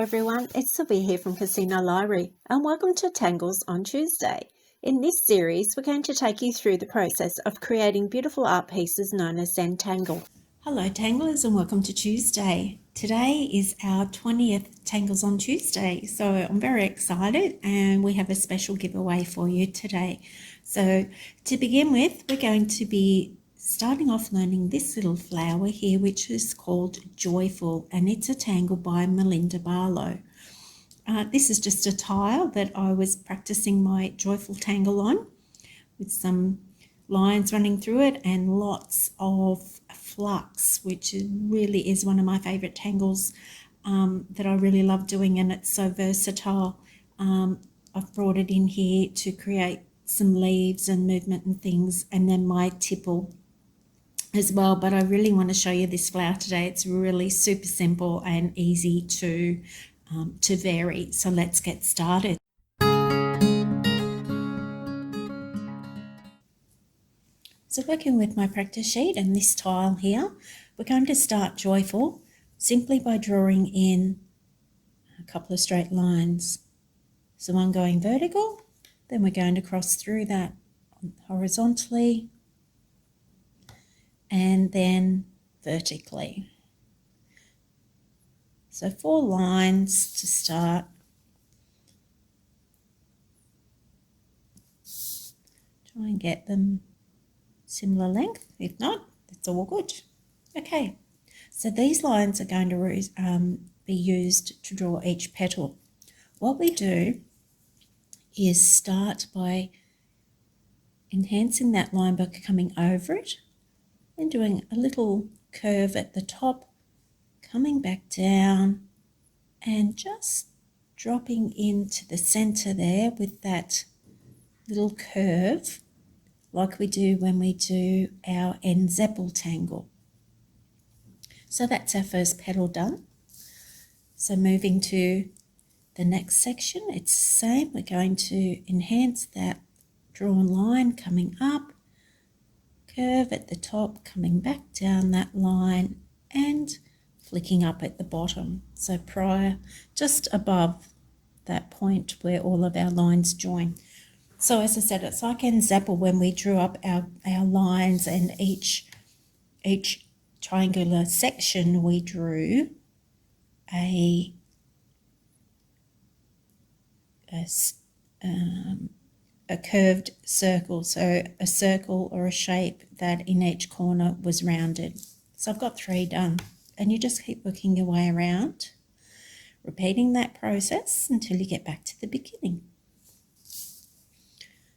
everyone, it's Sylvia here from Casino Library and welcome to Tangles on Tuesday. In this series, we're going to take you through the process of creating beautiful art pieces known as Zentangle. Hello Tanglers and welcome to Tuesday. Today is our 20th Tangles on Tuesday, so I'm very excited and we have a special giveaway for you today. So to begin with, we're going to be starting off learning this little flower here, which is called Joyful, and it's a tangle by Melinda Barlow. This is just a tile that I was practicing my Joyful tangle on with some lines running through it and lots of flux, which really is one of my favorite tangles that I really love doing, and it's so versatile. I've brought it in here to create some leaves and movement and things, and then my tipple as well, but I really want to show you this flower today. It's really super simple and easy to vary. So let's get started. So working with my practice sheet and this tile here, we're going to start Joyful simply by drawing in a couple of straight lines. So one going vertical, then we're going to cross through that horizontally, and then vertically. So 4 lines to start. Try and get them similar length. If not, it's all good. Okay, so these lines are going to be used to draw each petal. What we do is start by enhancing that line by coming over it and doing a little curve at the top, coming back down and just dropping into the center there with that little curve like we do when we do our enzeppel tangle. So that's our first petal done. So moving to the next section, it's the same. We're going to enhance that drawn line coming up, curve at the top, coming back down that line and flicking up at the bottom. So prior, just above that point where all of our lines join. So as I said, it's like enzeppel when we drew up our lines, and each triangular section we drew a curved circle, so a circle or a shape that in each corner was rounded. So I've got 3 done, and you just keep working your way around, repeating that process until you get back to the beginning.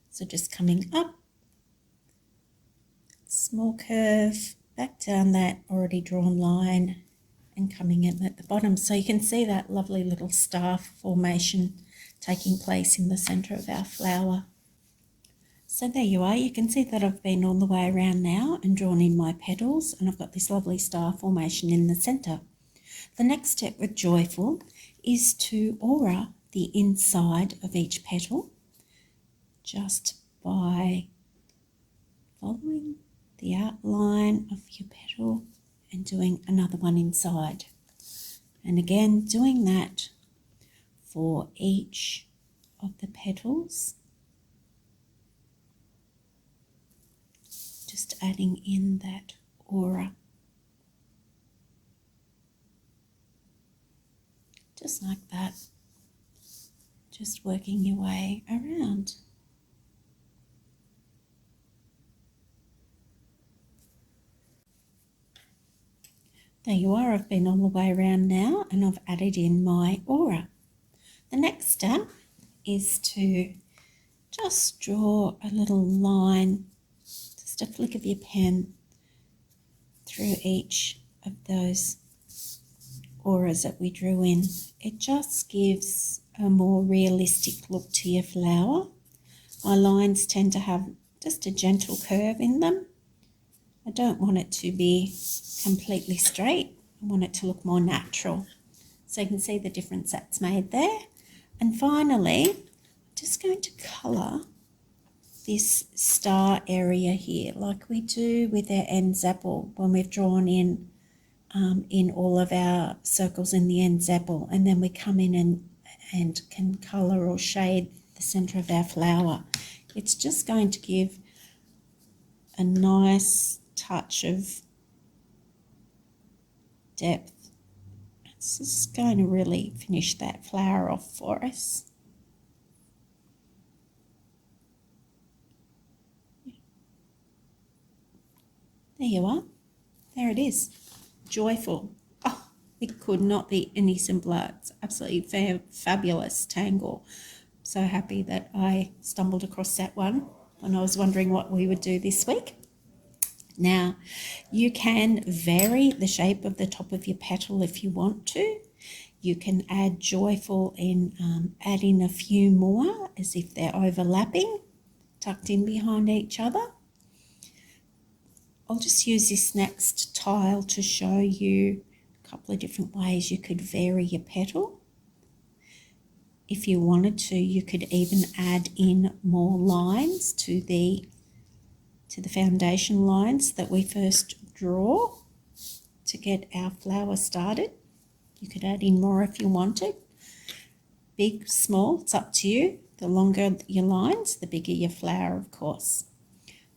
So just coming up, small curve, back down that already drawn line and coming in at the bottom. So you can see that lovely little star formation taking place in the center of our flower. So there you are. You can see that I've been all the way around now and drawn in my petals, and I've got this lovely star formation in the center. The next step with Joyful is to aura the inside of each petal just by following the outline of your petal and doing another one inside. And again, doing that for each of the petals. Just adding in that aura. Just like that. Just working your way around. There you are. I've been all the way around now and I've added in my aura. The next step is to just draw a little line, just a flick of your pen through each of those auras that we drew in. It just gives a more realistic look to your flower. My lines tend to have just a gentle curve in them. I don't want it to be completely straight. I want it to look more natural. So you can see the difference that's made there. And finally, I'm just going to colour this star area here like we do with our enzeppel when we've drawn in in all of our circles in the ensemble, and then we come in and can colour or shade the centre of our flower. It's just going to give a nice touch of depth. It's just going to really finish that flower off for us. There you are. There it is. Joyful. Oh, it could not be any simpler. It's absolutely fabulous tangle. So happy that I stumbled across that one when I was wondering what we would do this week. Now, you can vary the shape of the top of your petal if you want to. You can add joyful and add in a few more as if they're overlapping, tucked in behind each other. I'll just use this next tile to show you a couple of different ways you could vary your petal. If you wanted to, you could even add in more lines to the foundation lines that we first draw to get our flower started. You could add in more if you wanted. Big, small, it's up to you. The longer your lines, the bigger your flower, of course.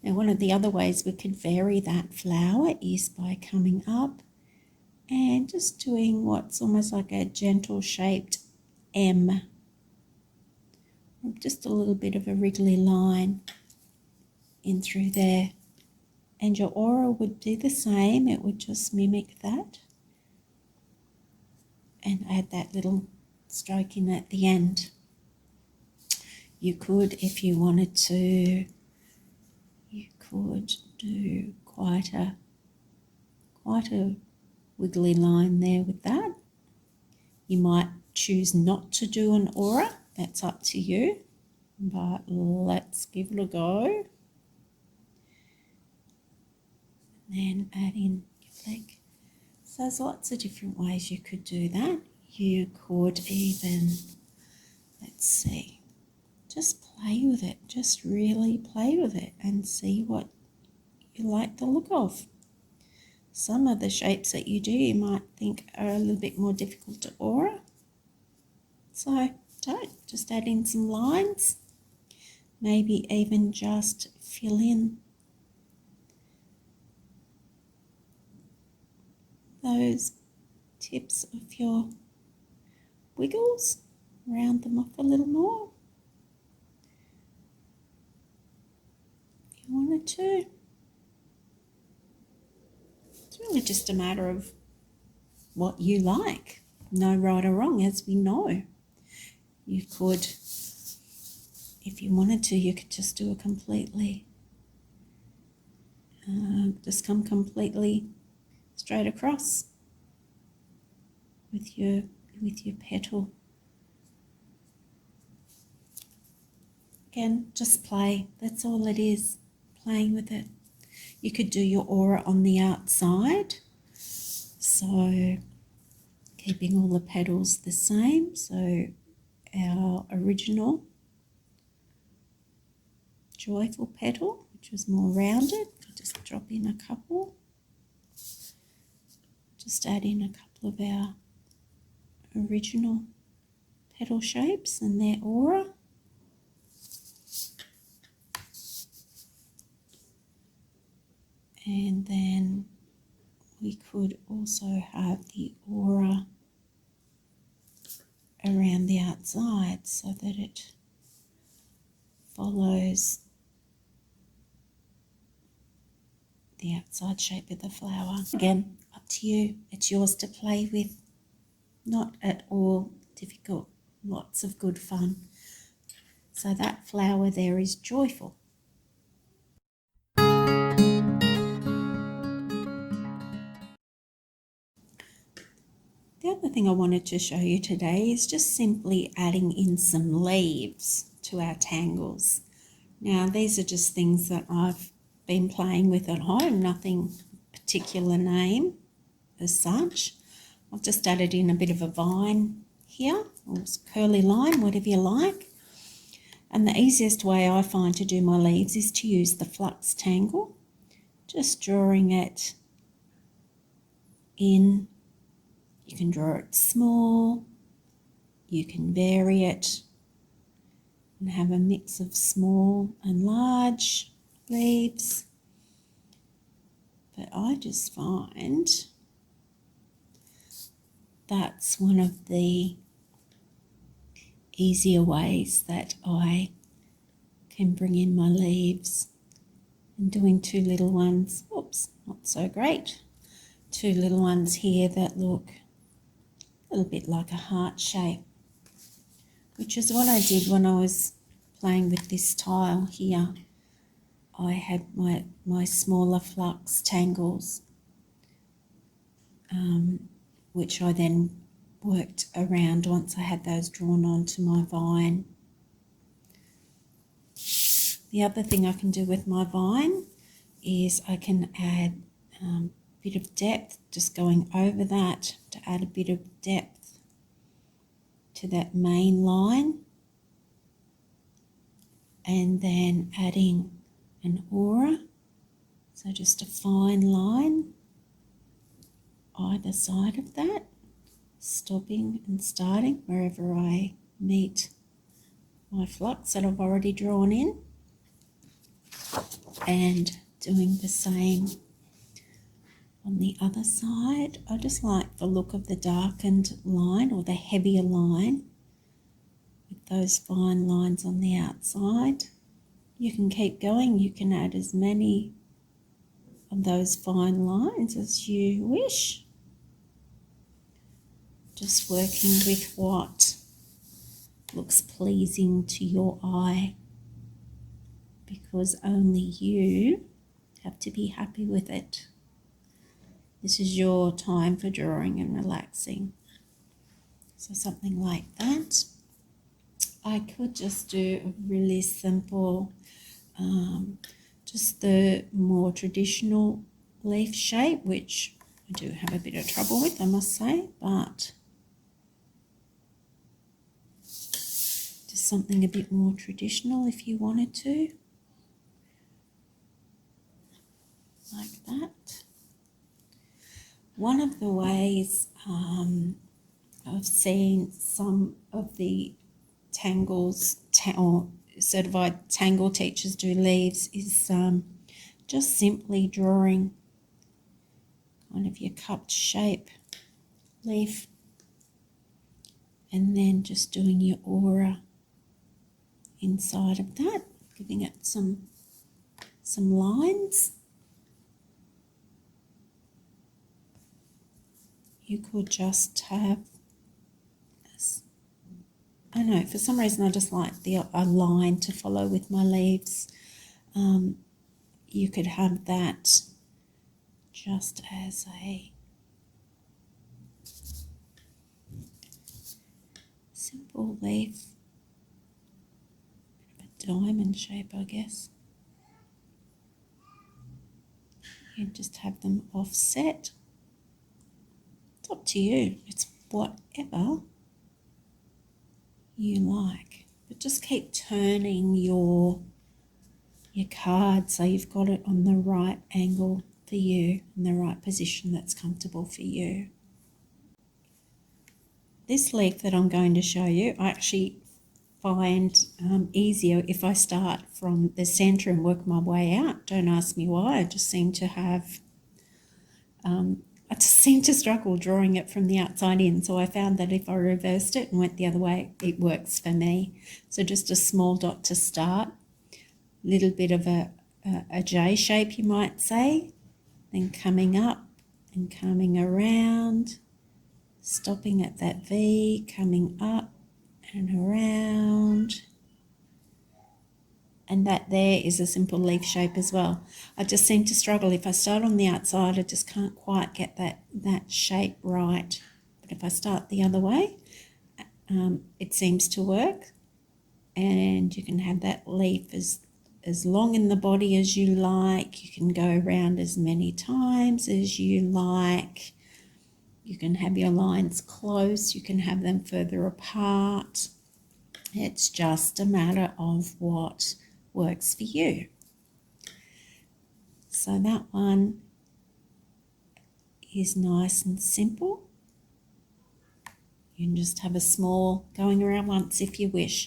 Now, one of the other ways we could vary that flower is by coming up and just doing what's almost like a gentle shaped M. Just a little bit of a wriggly line in through there. And your aura would do the same. It would just mimic that. And add that little stroke in at the end. You could, if you wanted to, you could do quite a wiggly line there with that. You might choose not to do an aura. That's up to you. But let's give it a go. And then add in your flag. So there's lots of different ways you could do that. You could even, let's see, just play with it. Just really play with it and see what you like the look of. Some of the shapes that you do you might think are a little bit more difficult to aura. So don't, just add in some lines. Maybe even just fill in those tips of your wiggles, round them off a little more if you wanted to. It's really just a matter of what you like. No right or wrong, as we know. You could, if you wanted to, you could just do a completely, just come completely straight across with your petal. Again, just play. That's all it is, playing with it. You could do your aura on the outside, so keeping all the petals the same. So our original joyful petal, which was more rounded, I'll just drop in a couple. Just add in a couple of our original petal shapes and their aura. And then we could also have the aura around the outside so that it follows the outside shape of the flower. Again, up to you. It's yours to play with. Not at all difficult. Lots of good fun. So that flower there is joyful. The other thing I wanted to show you today is just simply adding in some leaves to our tangles. Now, these are just things that I've been playing with at home, nothing particular name as such. I've just added in a bit of a vine here, or curly line, whatever you like. And the easiest way I find to do my leaves is to use the flux tangle, just drawing it in. You can draw it small, you can vary it and have a mix of small and large leaves. But I just find that's one of the easier ways that I can bring in my leaves. And doing two little ones, oops, not so great. Two little ones here that look a little bit like a heart shape, which is what I did when I was playing with this tile here. I had my smaller flux tangles, which I then worked around once I had those drawn onto my vine. The other thing I can do with my vine is I can add a bit of depth, just going over that to add a bit of depth to that main line, and then adding an aura, so just a fine line either side of that, stopping and starting wherever I meet my flux that I've already drawn in, and doing the same on the other side. I just like the look of the darkened line or the heavier line with those fine lines on the outside. You can keep going, you can add as many of those fine lines as you wish. Just working with what looks pleasing to your eye, because only you have to be happy with it. This is your time for drawing and relaxing. So something like that. I could just do a really simple, just the more traditional leaf shape, which I do have a bit of trouble with, I must say, but just something a bit more traditional if you wanted to, like that. One of the ways I've seen some of the Tangles or certified Tangle teachers do leaves is just simply drawing kind of your cupped shape leaf, and then just doing your aura inside of that, giving it some lines. You could just have, I don't know, for some reason I just like a line to follow with my leaves. You could have that just as a simple leaf, a diamond shape, I guess. You just have them offset. It's up to you. It's whatever you like, but just keep turning your card so you've got it on the right angle for you, in the right position that's comfortable for you. This leaf that I'm going to show you, I actually find easier if I start from the center and work my way out. Don't ask me why. I just seem to have I just seem to struggle drawing it from the outside in, so I found that if I reversed it and went the other way, it works for me. So just a small dot to start, little bit of a J shape, you might say, then coming up and coming around, stopping at that V, coming up and around. And that there is a simple leaf shape as well. I just seem to struggle. If I start on the outside, I just can't quite get that shape right. But if I start the other way, it seems to work. And you can have that leaf as long in the body as you like. You can go around as many times as you like. You can have your lines close. You can have them further apart. It's just a matter of what works for you. So that one is nice and simple. You can just have a small going around once if you wish.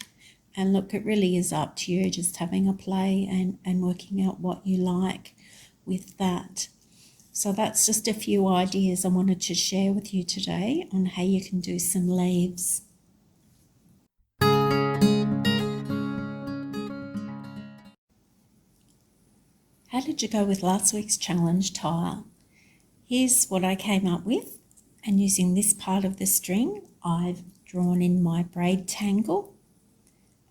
And look, it really is up to you, just having a play and working out what you like with that. So that's just a few ideas I wanted to share with you today on how you can do some leaves. How did you go with last week's challenge tile? Here's what I came up with, and using this part of the string, I've drawn in my braid tangle,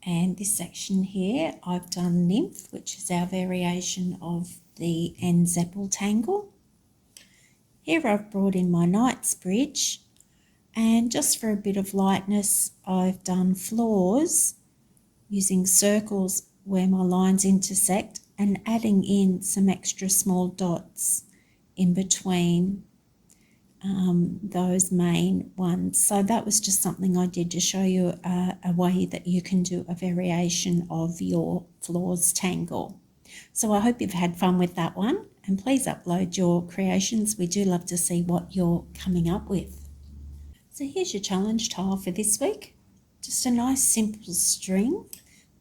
and this section here I've done nymph, which is our variation of the Zeppel tangle. Here I've brought in my knight's bridge, and just for a bit of lightness I've done floors using circles where my lines intersect and adding in some extra small dots in between those main ones. So that was just something I did to show you a way that you can do a variation of your floors tangle. So I hope you've had fun with that one, and please upload your creations. We do love to see what you're coming up with. So here's your challenge tile for this week. Just a nice simple string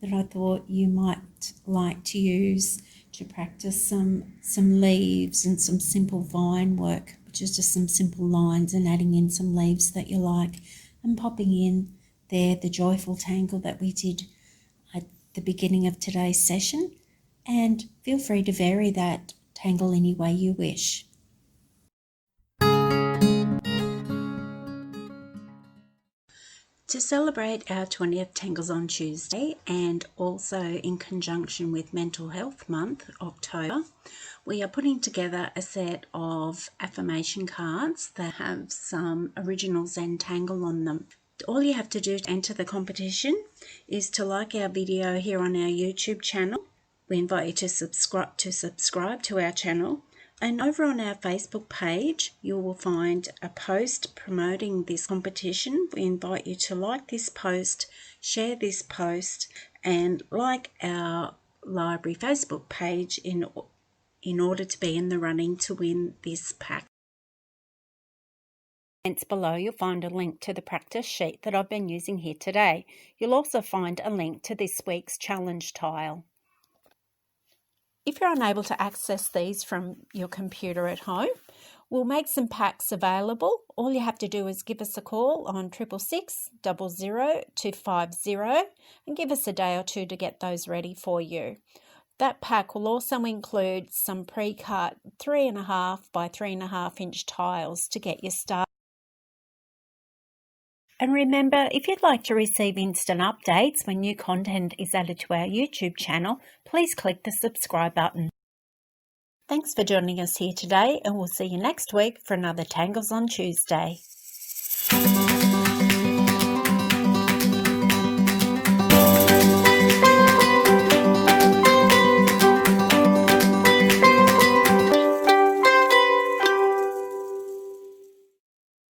that I thought you might like to use to practice some leaves and some simple vine work, which is just some simple lines and adding in some leaves that you like, and popping in there the joyful tangle that we did at the beginning of today's session. And feel free to vary that tangle any way you wish. To celebrate our 20th Tangles on Tuesday, and also in conjunction with Mental Health Month, October, we are putting together a set of affirmation cards that have some original Zen tangle on them. All you have to do to enter the competition is to like our video here on our YouTube channel. We invite you to subscribe to our channel. And over on our Facebook page, you will find a post promoting this competition. We invite you to like this post, share this post, and like our library Facebook page in order to be in the running to win this pack. Below you'll find a link to the practice sheet that I've been using here today. You'll also find a link to this week's challenge tile. If you're unable to access these from your computer at home, we'll make some packs available. All you have to do is give us a call on 666 00 250 and give us a day or two to get those ready for you. That pack will also include some pre-cut 3.5 by 3.5 inch tiles to get you started. And remember, if you'd like to receive instant updates when new content is added to our YouTube channel, please click the subscribe button. Thanks for joining us here today, and we'll see you next week for another Tangles on Tuesday.